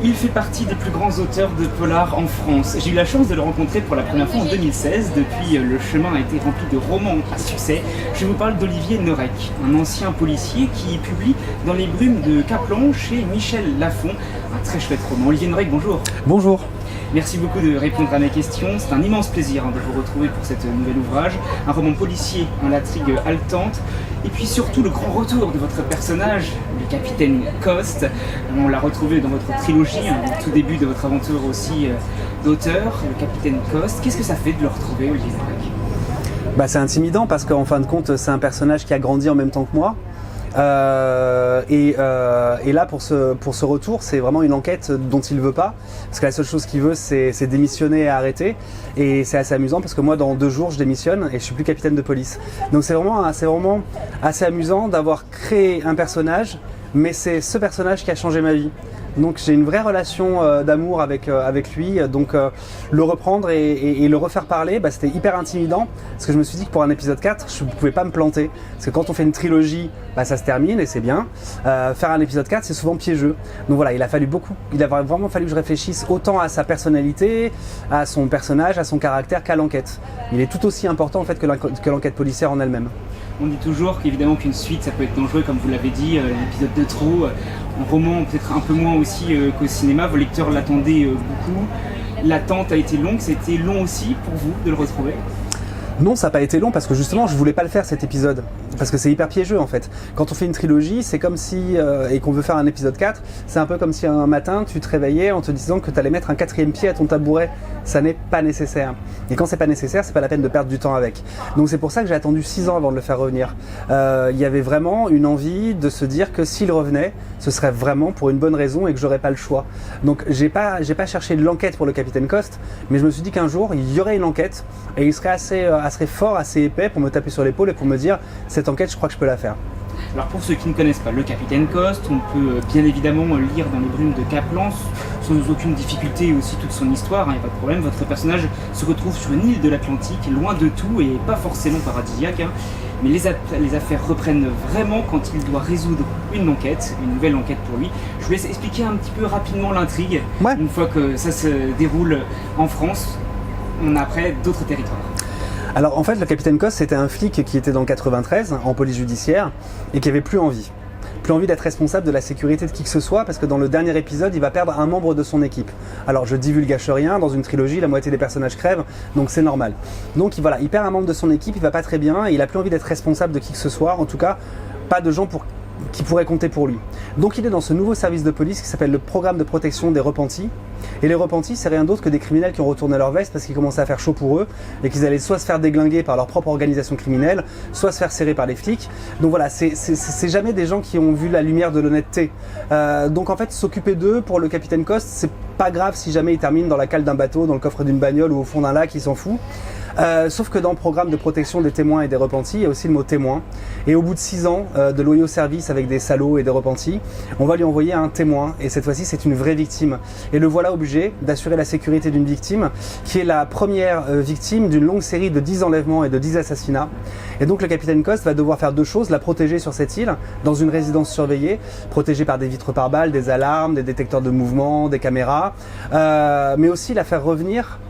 Il fait partie des plus grands auteurs de polar en France. J'ai eu la chance de le rencontrer pour la première fois en 2016. Depuis, le chemin a été rempli de romans à succès. Je vous parle d'Olivier Neurec, un ancien policier qui publie Dans les brumes de Kaplan chez Michel Lafon. Un très chouette roman. Olivier Neurec, bonjour. Bonjour. Merci beaucoup de répondre à mes questions. C'est un immense plaisir de vous retrouver pour cet nouvel ouvrage. Un roman policier, l'intrigue haletante. Et puis surtout le grand retour de votre personnage, le capitaine Coste. On l'a retrouvé dans votre trilogie, au tout début de votre aventure aussi d'auteur, le capitaine Coste. Qu'est-ce que ça fait de le retrouver, Olivier Neurec ? C'est intimidant parce qu'en fin de compte, c'est un personnage qui a grandi en même temps que moi. Et là pour ce retour, c'est vraiment une enquête dont il veut pas, parce que la seule chose qu'il veut c'est démissionner et arrêter, et c'est assez amusant parce que moi dans 2 jours je démissionne et je suis plus capitaine de police. Donc c'est vraiment assez amusant d'avoir créé un personnage, mais c'est ce personnage qui a changé ma vie. Donc j'ai une vraie relation d'amour avec lui, donc le reprendre et le refaire parler, c'était hyper intimidant, parce que je me suis dit que pour un épisode 4, je ne pouvais pas me planter, parce que quand on fait une trilogie, ça se termine et c'est bien, faire un épisode 4 c'est souvent piégeux. Donc voilà, il a vraiment fallu que je réfléchisse autant à sa personnalité, à son personnage, à son caractère qu'à l'enquête. Il est tout aussi important en fait que l'enquête policière en elle-même. On dit toujours qu'évidemment qu'une suite ça peut être dangereux, comme vous l'avez dit, l'épisode de trop, en roman peut-être un peu moins aussi qu'au cinéma, vos lecteurs l'attendaient beaucoup. L'attente a été longue, c'était long aussi pour vous de le retrouver ? Non, ça n'a pas été long parce que justement je voulais pas le faire cet épisode, parce que c'est hyper piégeux en fait. Quand on fait une trilogie, c'est comme si, et qu'on veut faire un épisode 4, c'est un peu comme si un matin tu te réveillais en te disant que tu allais mettre un 4e pied à ton tabouret. Ça n'est pas nécessaire. Et quand c'est pas nécessaire, c'est pas la peine de perdre du temps avec. Donc c'est pour ça que j'ai attendu 6 ans avant de le faire revenir. Il y avait vraiment une envie de se dire que s'il revenait, ce serait vraiment pour une bonne raison et que j'aurais pas le choix. Donc j'ai pas cherché de l'enquête pour le capitaine Coste, mais je me suis dit qu'un jour il y aurait une enquête et il serait assez fort, assez épais pour me taper sur l'épaule et pour me dire cette enquête je crois que je peux la faire. Alors pour ceux qui ne connaissent pas le capitaine Coste, on peut bien évidemment lire Dans les brumes de Kaplan sans aucune difficulté aussi toute son histoire, il n'y a pas de problème. Votre personnage se retrouve sur une île de l'Atlantique, loin de tout et pas forcément paradisiaque, mais les affaires reprennent vraiment quand il doit résoudre une enquête, une nouvelle enquête pour lui. Je vous laisse expliquer un petit peu rapidement l'intrigue. Ouais. Une fois que ça se déroule en France, on a après d'autres territoires. Alors en fait le capitaine Coste c'était un flic qui était dans le 93 en police judiciaire et qui avait plus envie d'être responsable de la sécurité de qui que ce soit, parce que dans le dernier épisode il va perdre un membre de son équipe. Alors je divulgage rien, dans une trilogie la moitié des personnages crèvent, donc c'est normal. Donc il perd un membre de son équipe, il va pas très bien et il a plus envie d'être responsable de qui que ce soit, en tout cas pas de gens qui pourraient compter pour lui. Donc il est dans ce nouveau service de police qui s'appelle le programme de protection des repentis. Et les repentis, c'est rien d'autre que des criminels qui ont retourné leur veste parce qu'ils commençaient à faire chaud pour eux et qu'ils allaient soit se faire déglinguer par leur propre organisation criminelle, soit se faire serrer par les flics. Donc voilà, c'est jamais des gens qui ont vu la lumière de l'honnêteté. Donc en fait, s'occuper d'eux pour le capitaine Coste, c'est pas grave si jamais ils terminent dans la cale d'un bateau, dans le coffre d'une bagnole ou au fond d'un lac, il s'en fout. Sauf que dans le programme de protection des témoins et des repentis, il y a aussi le mot témoin. Et au bout de 6 ans de loyaux services avec des salauds et des repentis, on va lui envoyer un témoin. Et cette fois-ci, c'est une vraie victime. Et le voilà obligé d'assurer la sécurité d'une victime, qui est la première victime d'une longue série de 10 enlèvements et de 10 assassinats. Et donc le capitaine Coste va devoir faire 2 choses, la protéger sur cette île, dans une résidence surveillée, protégée par des vitres pare balles, des alarmes, des détecteurs de mouvement, des caméras, mais aussi la faire revenir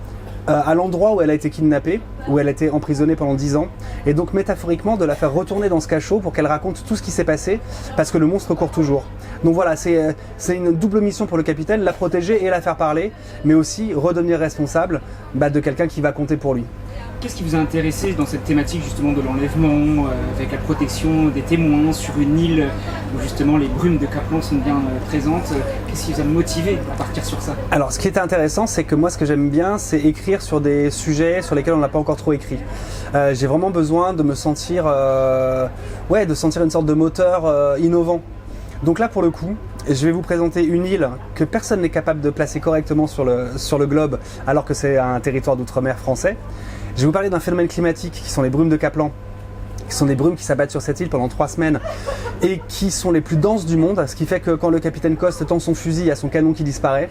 à l'endroit où elle a été kidnappée, où elle a été emprisonnée pendant 10 ans, et donc métaphoriquement de la faire retourner dans ce cachot pour qu'elle raconte tout ce qui s'est passé, parce que le monstre court toujours. Donc voilà, c'est une double mission pour le capitaine, la protéger et la faire parler, mais aussi redevenir responsable de quelqu'un qui va compter pour lui. Qu'est-ce qui vous a intéressé dans cette thématique justement de l'enlèvement, avec la protection des témoins sur une île où justement les brumes de Kaplan sont bien présentes? Qu'est-ce qui vous a motivé à partir sur ça? Alors ce qui est intéressant, c'est que moi ce que j'aime bien, c'est écrire sur des sujets sur lesquels on n'a pas encore trop écrit. J'ai vraiment besoin de me sentir, de sentir une sorte de moteur innovant. Donc là pour le coup, je vais vous présenter une île que personne n'est capable de placer correctement sur le globe, alors que c'est un territoire d'outre-mer français. Je vais vous parler d'un phénomène climatique qui sont les brumes de Kaplan, qui sont des brumes qui s'abattent sur cette île pendant 3 semaines et qui sont les plus denses du monde, ce qui fait que quand le capitaine Coste tend son fusil, il y a son canon qui disparaît.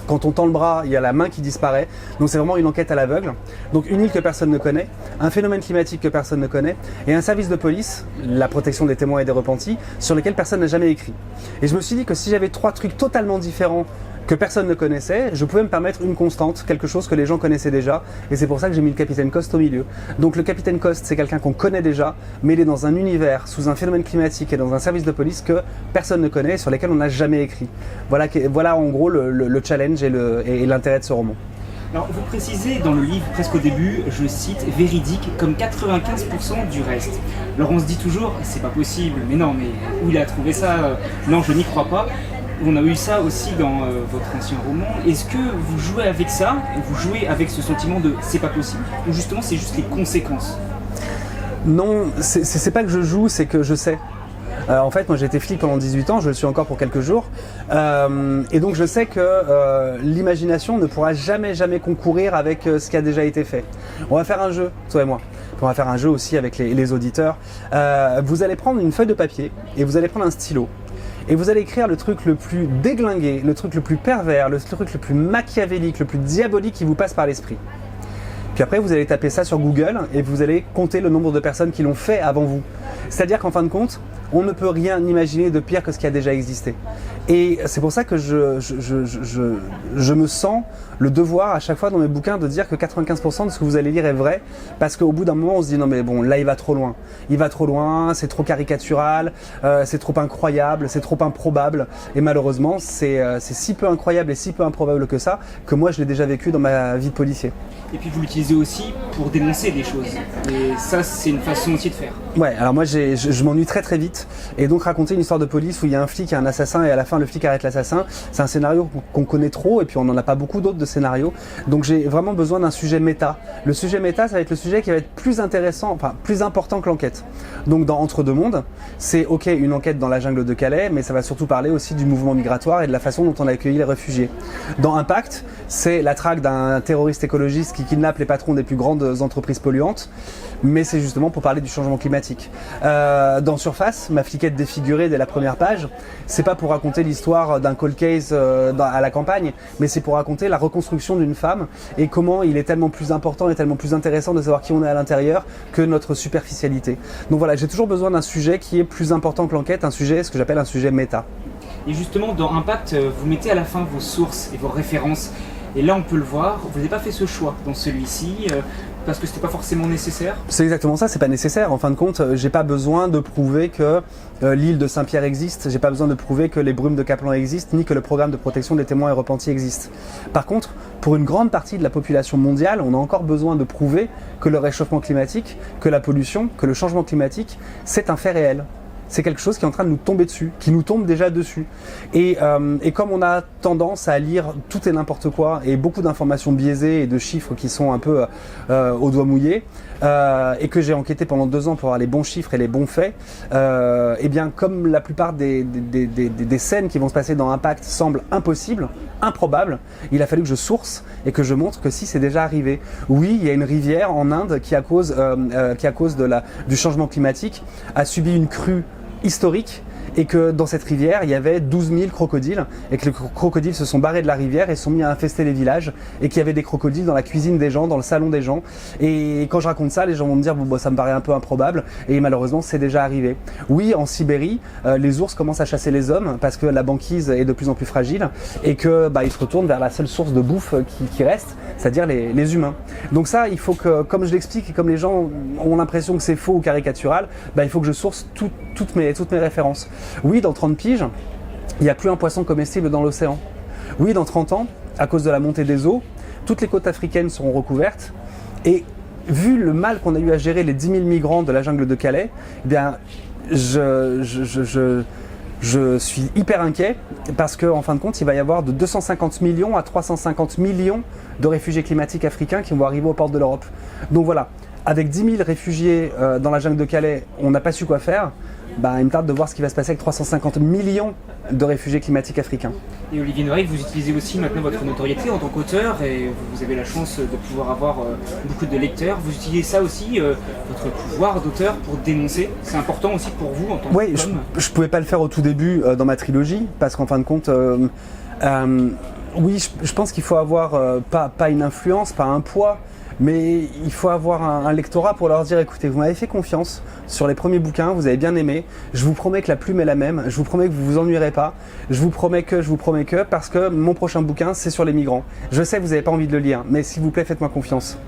Quand on tend le bras, il y a la main qui disparaît. Donc c'est vraiment une enquête à l'aveugle. Donc une île que personne ne connaît, un phénomène climatique que personne ne connaît, et un service de police, la protection des témoins et des repentis, sur lequel personne n'a jamais écrit. Et je me suis dit que si j'avais 3 trucs totalement différents que personne ne connaissait, je pouvais me permettre une constante, quelque chose que les gens connaissaient déjà, et c'est pour ça que j'ai mis le Capitaine Coste au milieu. Donc le Capitaine Coste, c'est quelqu'un qu'on connaît déjà, mais il est dans un univers, sous un phénomène climatique et dans un service de police que personne ne connaît et sur lesquels on n'a jamais écrit. Voilà en gros le challenge et l'intérêt de ce roman. Alors, vous précisez dans le livre, presque au début, je cite, véridique, comme 95% du reste. Alors on se dit toujours, c'est pas possible, mais non, mais où il a trouvé ça? Non, je n'y crois pas. On a eu ça aussi dans votre ancien roman. Est-ce que vous jouez avec ça, vous jouez avec ce sentiment de c'est pas possible, ou justement c'est juste les conséquences? Non, c'est pas que je joue, c'est que je sais. En fait, moi j'ai été flic pendant 18 ans, je le suis encore pour quelques jours. Et donc je sais que l'imagination ne pourra jamais concourir avec ce qui a déjà été fait. On va faire un jeu, toi et moi. On va faire un jeu aussi avec les auditeurs. Vous allez prendre une feuille de papier et vous allez prendre un stylo. Et vous allez écrire le truc le plus déglingué, le truc le plus pervers, le truc le plus machiavélique, le plus diabolique qui vous passe par l'esprit. Puis après, vous allez taper ça sur Google et vous allez compter le nombre de personnes qui l'ont fait avant vous. C'est-à-dire qu'en fin de compte, on ne peut rien imaginer de pire que ce qui a déjà existé. Et c'est pour ça que je me sens le devoir à chaque fois dans mes bouquins de dire que 95% de ce que vous allez lire est vrai, parce qu'au bout d'un moment on se dit non mais bon là il va trop loin, c'est trop caricatural, c'est trop incroyable, c'est trop improbable, et malheureusement c'est si peu incroyable et si peu improbable que ça, que moi je l'ai déjà vécu dans ma vie de policier. Et puis vous l'utilisez aussi pour dénoncer des choses, et ça c'est une façon aussi de faire. Ouais, alors moi je m'ennuie très vite, et donc raconter une histoire de police où il y a un flic et un assassin et à la fin le flic arrête l'assassin, c'est un scénario qu'on connaît trop et puis on n'en a pas beaucoup d'autres de scénarios, donc j'ai vraiment besoin d'un sujet méta. Le sujet méta, ça va être le sujet qui va être plus intéressant, enfin plus important que l'enquête. Donc dans Entre deux mondes, c'est ok une enquête dans la jungle de Calais, mais ça va surtout parler aussi du mouvement migratoire et de la façon dont on a accueilli les réfugiés. Dans Impact, c'est la traque d'un terroriste écologiste qui kidnappe les patrons des plus grandes entreprises polluantes, mais c'est justement pour parler du changement climatique. Dans Surface, ma fliquette défigurée dès la première page, c'est pas pour raconter l'histoire d'un cold case à la campagne, mais c'est pour raconter la reconstruction d'une femme et comment il est tellement plus important et tellement plus intéressant de savoir qui on est à l'intérieur que notre superficialité. Donc voilà, j'ai toujours besoin d'un sujet qui est plus important que l'enquête, un sujet, ce que j'appelle un sujet méta. Et justement, dans Impact, vous mettez à la fin vos sources et vos références. Et là, on peut le voir, vous n'avez pas fait ce choix dans celui-ci, parce que c'était pas forcément nécessaire. C'est exactement ça, c'est pas nécessaire. En fin de compte, j'ai pas besoin de prouver que l'île de Saint-Pierre existe, j'ai pas besoin de prouver que les brumes de Kaplan existent, ni que le programme de protection des témoins et repentis existe. Par contre, pour une grande partie de la population mondiale, on a encore besoin de prouver que le réchauffement climatique, que la pollution, que le changement climatique, c'est un fait réel. C'est quelque chose qui est en train de nous tomber dessus, qui nous tombe déjà dessus. Et comme on a tendance à lire tout et n'importe quoi, et beaucoup d'informations biaisées et de chiffres qui sont un peu au doigt mouillé, et que j'ai enquêté pendant 2 ans pour avoir les bons chiffres et les bons faits, et bien comme la plupart des scènes qui vont se passer dans Impact semblent impossibles, improbables, il a fallu que je source et que je montre que si c'est déjà arrivé. Oui, il y a une rivière en Inde qui à cause du changement climatique a subi une crue historique, et que dans cette rivière, il y avait 12 000 crocodiles, et que les crocodiles se sont barrés de la rivière et se sont mis à infester les villages, et qu'il y avait des crocodiles dans la cuisine des gens, dans le salon des gens. Et quand je raconte ça, les gens vont me dire bon, ça me paraît un peu improbable, et malheureusement c'est déjà arrivé. Oui, en Sibérie, les ours commencent à chasser les hommes parce que la banquise est de plus en plus fragile, et que ils se retournent vers la seule source de bouffe qui reste, c'est-à-dire les humains. Donc ça, il faut que, comme je l'explique, et comme les gens ont l'impression que c'est faux ou caricatural, il faut que je source toutes mes références. Oui, dans 30 piges, il n'y a plus un poisson comestible dans l'océan. Oui, dans 30 ans, à cause de la montée des eaux, toutes les côtes africaines seront recouvertes. Et vu le mal qu'on a eu à gérer les 10 000 migrants de la jungle de Calais, eh bien, je suis hyper inquiet parce qu'en fin de compte, il va y avoir de 250 millions à 350 millions de réfugiés climatiques africains qui vont arriver aux portes de l'Europe. Donc voilà, avec 10 000 réfugiés dans la jungle de Calais, on n'a pas su quoi faire. Il me tarde de voir ce qui va se passer avec 350 millions de réfugiés climatiques africains. Et Olivier Noiric, vous utilisez aussi maintenant votre notoriété en tant qu'auteur, et vous avez la chance de pouvoir avoir beaucoup de lecteurs. Vous utilisez ça aussi, votre pouvoir d'auteur, pour dénoncer. C'est important aussi pour vous en tant Oui, je ne pouvais pas le faire au tout début dans ma trilogie, parce qu'en fin de compte, oui, je pense qu'il faut avoir pas une influence, pas un poids, Mais il faut avoir un lectorat pour leur dire, écoutez, vous m'avez fait confiance sur les premiers bouquins, vous avez bien aimé, je vous promets que la plume est la même, je vous promets que vous vous ennuierez pas, je vous promets que, parce que mon prochain bouquin, c'est sur les migrants. Je sais que vous n'avez pas envie de le lire, mais s'il vous plaît, faites-moi confiance.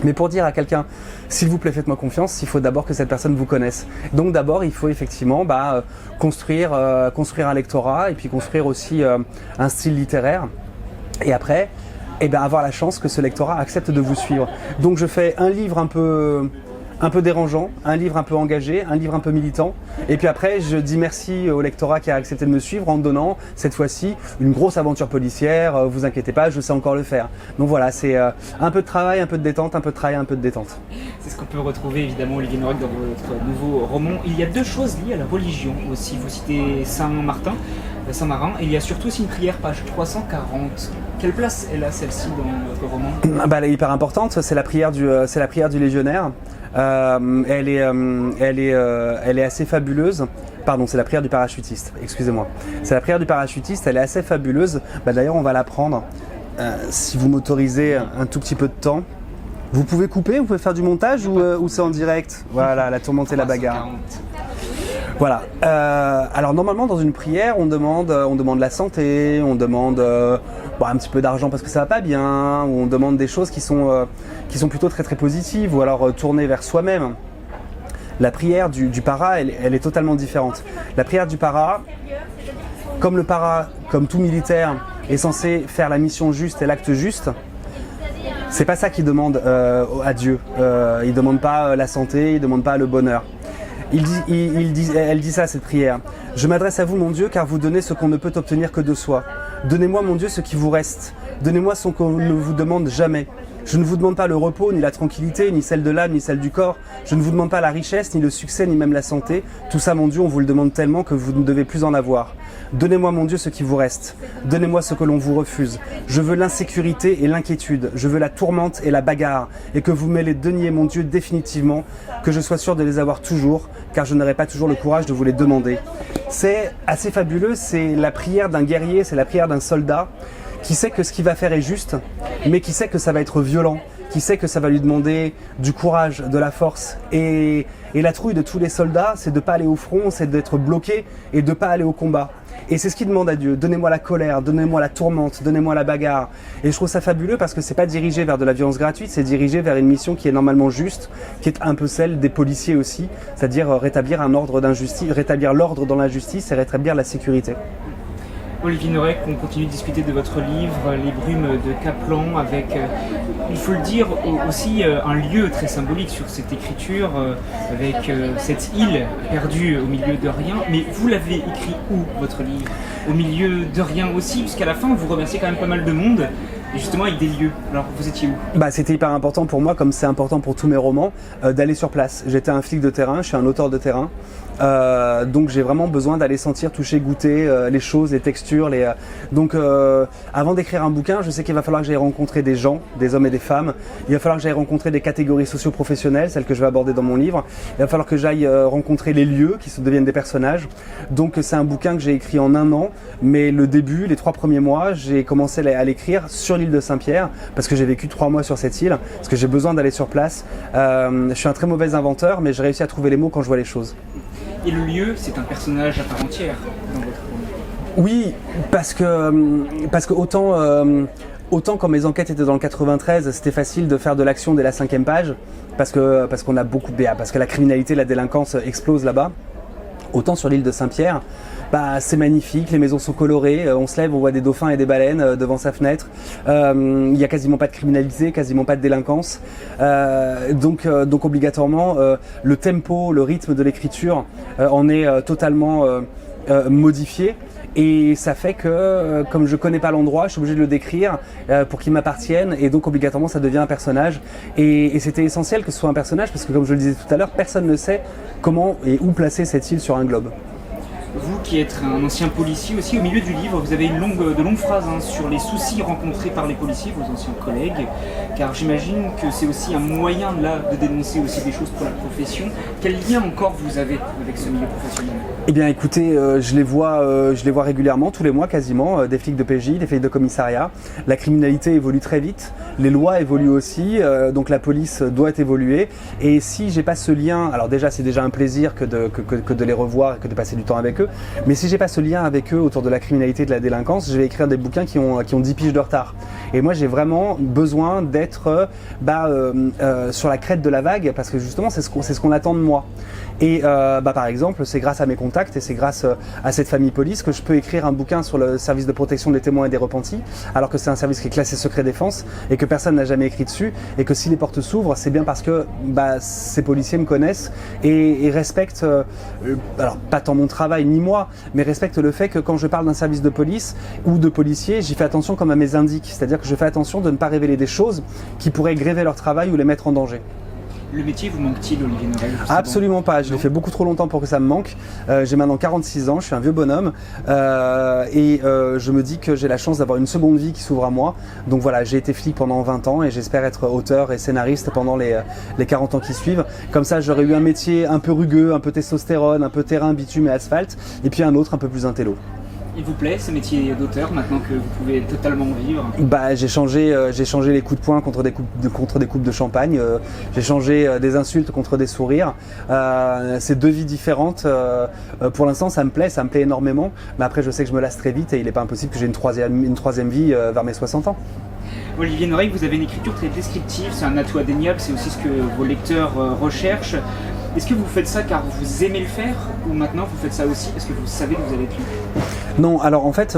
Mais pour dire à quelqu'un, s'il vous plaît, faites-moi confiance, il faut d'abord que cette personne vous connaisse. Donc d'abord, il faut effectivement construire un lectorat et puis construire aussi un style littéraire. Et après, avoir la chance que ce lectorat accepte de vous suivre. Donc je fais un livre un peu dérangeant, un livre un peu engagé, un livre un peu militant. Et puis après, je dis merci au lectorat qui a accepté de me suivre en donnant, cette fois-ci, une grosse aventure policière. Vous inquiétez pas, je sais encore le faire. Donc voilà, c'est un peu de travail, un peu de détente, un peu de travail, un peu de détente. C'est ce qu'on peut retrouver évidemment, Olivier Norek, dans votre nouveau roman. Il y a deux choses liées à la religion aussi. Vous citez Saint-Marin, et il y a surtout aussi une prière, page 340. Quelle place elle a celle-ci dans votre roman ? Elle est hyper importante, c'est la prière du légionnaire. Elle est assez fabuleuse. Pardon, c'est la prière du parachutiste, excusez-moi. C'est la prière du parachutiste, elle est assez fabuleuse. D'ailleurs, on va la prendre. Si vous m'autorisez un tout petit peu de temps. Vous pouvez couper, vous pouvez faire du montage ou c'est en direct ? Voilà, la tourmente et la bagarre. Voilà. Alors normalement dans une prière, on demande la santé, on demande un petit peu d'argent parce que ça va pas bien, ou on demande des choses qui sont plutôt très très positives, ou alors tournées vers soi-même. La prière du para, elle est totalement différente. La prière du para, comme le para, comme tout militaire, est censé faire la mission juste et l'acte juste. C'est pas ça qu'il demande à Dieu. Il demande pas la santé, il demande pas le bonheur. Elle dit ça, cette prière. Je m'adresse à vous, mon Dieu, car vous donnez ce qu'on ne peut obtenir que de soi. Donnez-moi, mon Dieu, ce qui vous reste. Donnez-moi ce qu'on ne vous demande jamais. Je ne vous demande pas le repos, ni la tranquillité, ni celle de l'âme, ni celle du corps. Je ne vous demande pas la richesse, ni le succès, ni même la santé. Tout ça, mon Dieu, on vous le demande tellement que vous ne devez plus en avoir. Donnez-moi, mon Dieu, ce qui vous reste. Donnez-moi ce que l'on vous refuse. Je veux l'insécurité et l'inquiétude. Je veux la tourmente et la bagarre. Et que vous me les donniez, mon Dieu, définitivement. Que je sois sûr de les avoir toujours, car je n'aurai pas toujours le courage de vous les demander. C'est assez fabuleux, c'est la prière d'un guerrier, c'est la prière d'un soldat qui sait que ce qu'il va faire est juste, mais qui sait que ça va être violent, qui sait que ça va lui demander du courage, de la force. Et la trouille de tous les soldats, c'est de ne pas aller au front, c'est d'être bloqué et de ne pas aller au combat. Et c'est ce qu'il demande à Dieu. Donnez-moi la colère, donnez-moi la tourmente, donnez-moi la bagarre. Et je trouve ça fabuleux parce que c'est pas dirigé vers de la violence gratuite, c'est dirigé vers une mission qui est normalement juste, qui est un peu celle des policiers aussi, c'est-à-dire rétablir un ordre d'injustice, rétablir l'ordre dans l'injustice et rétablir la sécurité. Olivier Norek, on continue de discuter de votre livre, Les Brumes de Kaplan, avec, il faut le dire, aussi un lieu très symbolique sur cette écriture, avec cette île perdue au milieu de rien. Mais vous l'avez écrit où, votre livre ? Au milieu de rien aussi, puisqu'à la fin, vous remerciez quand même pas mal de monde, et justement avec des lieux. Alors, vous étiez où ? C'était hyper important pour moi, comme c'est important pour tous mes romans, d'aller sur place. J'étais un flic de terrain, je suis un auteur de terrain. Donc j'ai vraiment besoin d'aller sentir, toucher, goûter les choses, les textures. Donc avant d'écrire un bouquin, je sais qu'il va falloir que j'aille rencontrer des gens, des hommes et des femmes. Il va falloir que j'aille rencontrer des catégories socio-professionnelles, celles que je vais aborder dans mon livre. Il va falloir que j'aille rencontrer les lieux qui se deviennent des personnages. Donc c'est un bouquin que j'ai écrit en 1 an, mais le début, les 3 premiers mois, j'ai commencé à l'écrire sur l'île de Saint-Pierre parce que j'ai vécu 3 mois sur cette île, parce que j'ai besoin d'aller sur place. Je suis un très mauvais inventeur, mais j'ai réussi à trouver les mots quand je vois les choses. Et le lieu, c'est un personnage à part entière dans votre roman. Oui, parce que autant quand mes enquêtes étaient dans le 93, c'était facile de faire de l'action dès la 5e page, parce que la criminalité, la délinquance explose là-bas. Autant sur l'île de Saint-Pierre, c'est magnifique, les maisons sont colorées, on se lève, on voit des dauphins et des baleines devant sa fenêtre. Il n'y a quasiment pas de criminalité, quasiment pas de délinquance. Donc obligatoirement, le tempo, le rythme de l'écriture en est totalement modifié. Et ça fait que, comme je connais pas l'endroit, je suis obligé de le décrire pour qu'il m'appartienne, et donc obligatoirement ça devient un personnage. Et c'était essentiel que ce soit un personnage parce que, comme je le disais tout à l'heure, personne ne sait comment et où placer cette île sur un globe. Vous qui êtes un ancien policier aussi, au milieu du livre, vous avez de longues phrases sur les soucis rencontrés par les policiers, vos anciens collègues, car j'imagine que c'est aussi un moyen là de dénoncer aussi des choses pour la profession. Quel lien encore vous avez avec ce milieu professionnel? Eh bien écoutez, je les vois régulièrement, tous les mois quasiment, des flics de PJ, des flics de commissariat. La criminalité évolue très vite, les lois évoluent aussi, donc la police doit évoluer. Et si j'ai pas ce lien, alors déjà c'est déjà un plaisir que de les revoir et que de passer du temps avec eux, mais si j'ai pas ce lien avec eux autour de la criminalité et de la délinquance, je vais écrire des bouquins qui ont 10 piges de retard. Et moi j'ai vraiment besoin d'être sur la crête de la vague, parce que justement c'est ce qu'on attend de moi. Et par exemple, c'est grâce à mes contacts et c'est grâce à cette famille police que je peux écrire un bouquin sur le service de protection des témoins et des repentis, alors que c'est un service qui est classé secret défense et que personne n'a jamais écrit dessus, et que si les portes s'ouvrent, c'est bien parce que ces policiers me connaissent et respectent, alors pas tant mon travail ni moi, mais respectent le fait que quand je parle d'un service de police ou de policiers, j'y fais attention comme à mes indices, c'est-à-dire que je fais attention de ne pas révéler des choses qui pourraient gréver leur travail ou les mettre en danger. Le métier vous manque-t-il, Olivier Norey? Absolument pas, je l'ai fait beaucoup trop longtemps pour que ça me manque. J'ai maintenant 46 ans, je suis un vieux bonhomme et je me dis que j'ai la chance d'avoir une seconde vie qui s'ouvre à moi. Donc voilà, j'ai été flic pendant 20 ans et j'espère être auteur et scénariste pendant les 40 ans qui suivent. Comme ça, j'aurais eu un métier un peu rugueux, un peu testostérone, un peu terrain, bitume et asphalte, et puis un autre un peu plus intello. Il vous plaît ce métier d'auteur maintenant que vous pouvez totalement vivre? J'ai changé les coups de poing contre des coupes de champagne. J'ai changé des insultes contre des sourires. C'est deux vies différentes. Pour l'instant, ça me plaît énormément. Mais après, je sais que je me lasse très vite et il n'est pas impossible que j'ai une troisième vie vers mes 60 ans. Olivier Norey, vous avez une écriture très descriptive, c'est un atout indéniable, c'est aussi ce que vos lecteurs recherchent. Est-ce que vous faites ça car vous aimez le faire, ou maintenant vous faites ça aussi parce que vous savez que vous allez être lu? Non, alors en fait,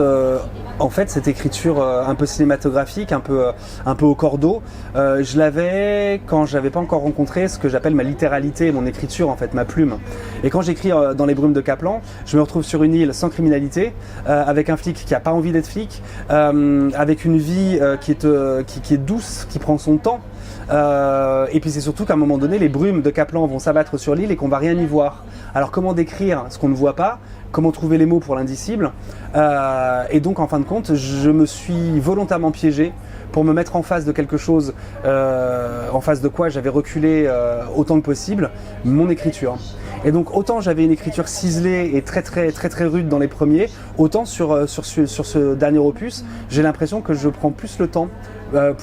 cette écriture un peu cinématographique, un peu au cordeau, je l'avais quand j'avais pas encore rencontré ce que j'appelle ma littéralité, mon écriture en fait, ma plume. Et quand j'écris dans les brumes de Kaplan, je me retrouve sur une île sans criminalité, avec un flic qui a pas envie d'être flic, avec une vie qui est douce, qui prend son temps. Et puis c'est surtout qu'à un moment donné, les brumes de Kaplan vont s'abattre sur l'île et qu'on va rien y voir. Alors comment décrire ce qu'on ne voit pas? Comment trouver les mots pour l'indicible? Et donc en fin de compte, je me suis volontairement piégé pour me mettre en face de quelque chose, en face de quoi j'avais reculé autant que possible, mon écriture. Et donc autant j'avais une écriture ciselée et très rude dans les premiers, autant sur ce dernier opus, j'ai l'impression que je prends plus le temps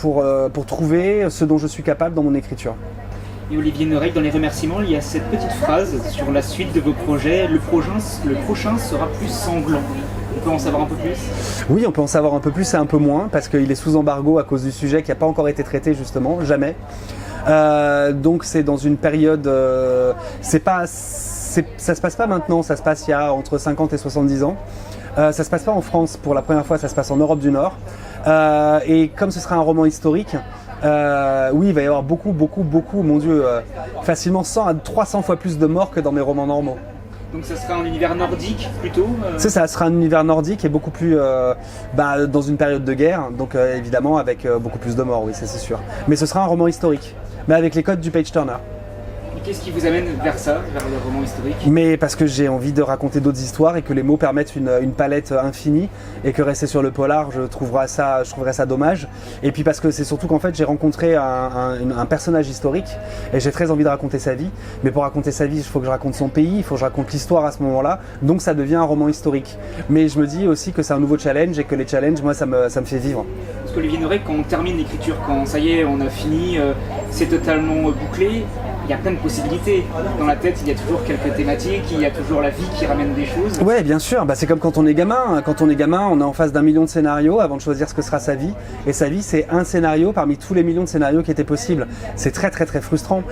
pour trouver ce dont je suis capable dans mon écriture. Et Olivier Norey, dans les remerciements, il y a cette petite phrase sur la suite de vos projets. Le prochain sera plus sanglant. On peut en savoir un peu plus? Oui, on peut en savoir un peu plus et un peu moins, parce qu'il est sous embargo à cause du sujet qui n'a pas encore été traité justement, jamais. Donc c'est dans une période, ça se passe pas maintenant, ça se passe il y a entre 50 et 70 ans. Ça se passe pas en France pour la première fois, ça se passe en Europe du Nord. Et comme ce sera un roman historique, oui, il va y avoir beaucoup, mon Dieu, facilement 100 à 300 fois plus de morts que dans mes romans normaux. Donc ça sera un univers nordique plutôt Ça sera un univers nordique et beaucoup plus dans une période de guerre, donc évidemment avec beaucoup plus de morts, oui, c'est sûr. Mais ce sera un roman historique, mais avec les codes du page-turner. Qu'est-ce qui vous amène vers ça, vers le roman historique? Mais parce que j'ai envie de raconter d'autres histoires et que les mots permettent une palette infinie, et que rester sur le polar, je trouverais ça dommage. Et puis parce que c'est surtout qu'en fait j'ai rencontré un personnage historique et j'ai très envie de raconter sa vie. Mais pour raconter sa vie, il faut que je raconte son pays, il faut que je raconte l'histoire à ce moment-là. Donc ça devient un roman historique. Mais je me dis aussi que c'est un nouveau challenge et que les challenges, moi, ça me fait vivre. Parce qu'Olivier Norey, quand on termine l'écriture, quand ça y est, on a fini, c'est totalement bouclé. Il y a plein de possibilités. Dans la tête, il y a toujours quelques thématiques, il y a toujours la vie qui ramène des choses. Ouais, bien sûr. C'est comme quand on est gamin. Quand on est gamin, on est en face d'1 million de scénarios avant de choisir ce que sera sa vie. Et sa vie, c'est un scénario parmi tous les millions de scénarios qui étaient possibles. C'est très frustrant.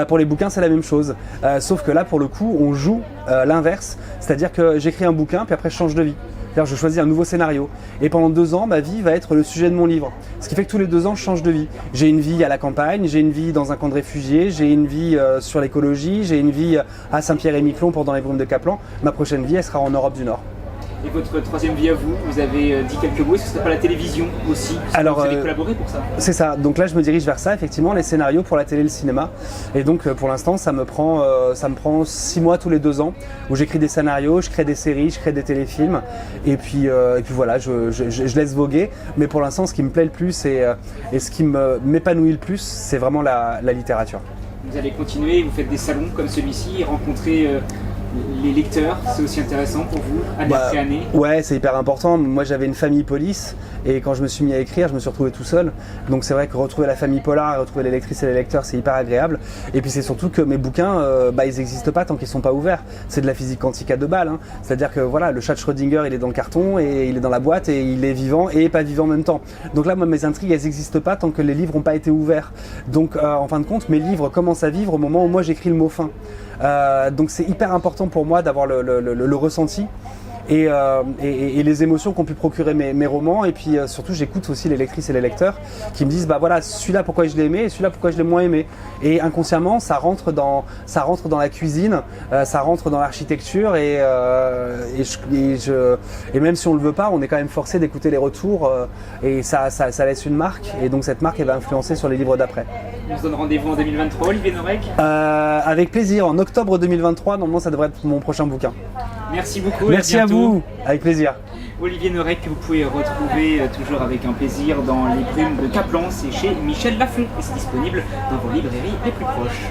Pour les bouquins, c'est la même chose. Sauf que là, pour le coup, on joue l'inverse. C'est-à-dire que j'écris un bouquin, puis après, je change de vie. C'est-à-dire je choisis un nouveau scénario. Et pendant 2 ans, ma vie va être le sujet de mon livre. Ce qui fait que tous les 2 ans, je change de vie. J'ai une vie à la campagne, j'ai une vie dans un camp de réfugiés, j'ai une vie sur l'écologie, j'ai une vie à Saint-Pierre-et-Miquelon pendant les brumes de Kaplan. Ma prochaine vie, elle sera en Europe du Nord. Et votre troisième vie à vous, vous avez dit quelques mots, est-ce que ce n'est pas la télévision aussi? Alors, vous avez collaboré pour ça? C'est ça, donc là je me dirige vers ça, effectivement, les scénarios pour la télé et le cinéma. Et donc pour l'instant ça me prend 6 mois tous les 2 ans, où j'écris des scénarios, je crée des séries, je crée des téléfilms, et puis voilà, je laisse voguer. Mais pour l'instant ce qui me plaît le plus et ce qui m'épanouit le plus, c'est vraiment la littérature. Vous allez continuer, vous faites des salons comme celui-ci, rencontrer les lecteurs, c'est aussi intéressant pour vous, année après année? Ouais, c'est hyper important. Moi j'avais une famille police et quand je me suis mis à écrire, je me suis retrouvé tout seul. Donc c'est vrai que retrouver la famille polar, retrouver les lectrices et les lecteurs, c'est hyper agréable. Et puis c'est surtout que mes bouquins, ils n'existent pas tant qu'ils ne sont pas ouverts. C'est de la physique quantique à 2 balles. Hein. C'est-à-dire que voilà, le chat de Schrödinger, il est dans le carton et il est dans la boîte et il est vivant et pas vivant en même temps. Donc là, moi, mes intrigues, elles n'existent pas tant que les livres n'ont pas été ouverts. Donc en fin de compte, mes livres commencent à vivre au moment où moi j'écris le mot fin. Donc c'est hyper important pour moi d'avoir le ressenti et les émotions qu'ont pu procurer mes romans. Et puis surtout j'écoute aussi les lectrices et les lecteurs qui me disent bah voilà, celui-là pourquoi je l'ai aimé et celui-là pourquoi je l'ai moins aimé. Et inconsciemment ça rentre dans la cuisine, ça rentre dans l'architecture et même si on le veut pas, on est quand même forcé d'écouter les retours et ça laisse une marque, et donc cette marque elle va influencer sur les livres d'après. On se donne rendez-vous en 2023, Olivier Norek? Avec plaisir, en octobre 2023, normalement ça devrait être mon prochain bouquin. Merci beaucoup. Merci à vous, avec plaisir. Olivier Norek, que vous pouvez retrouver toujours avec un plaisir dans Les Brumes de Kaplan, c'est chez Michel Lafon et c'est disponible dans vos librairies les plus proches.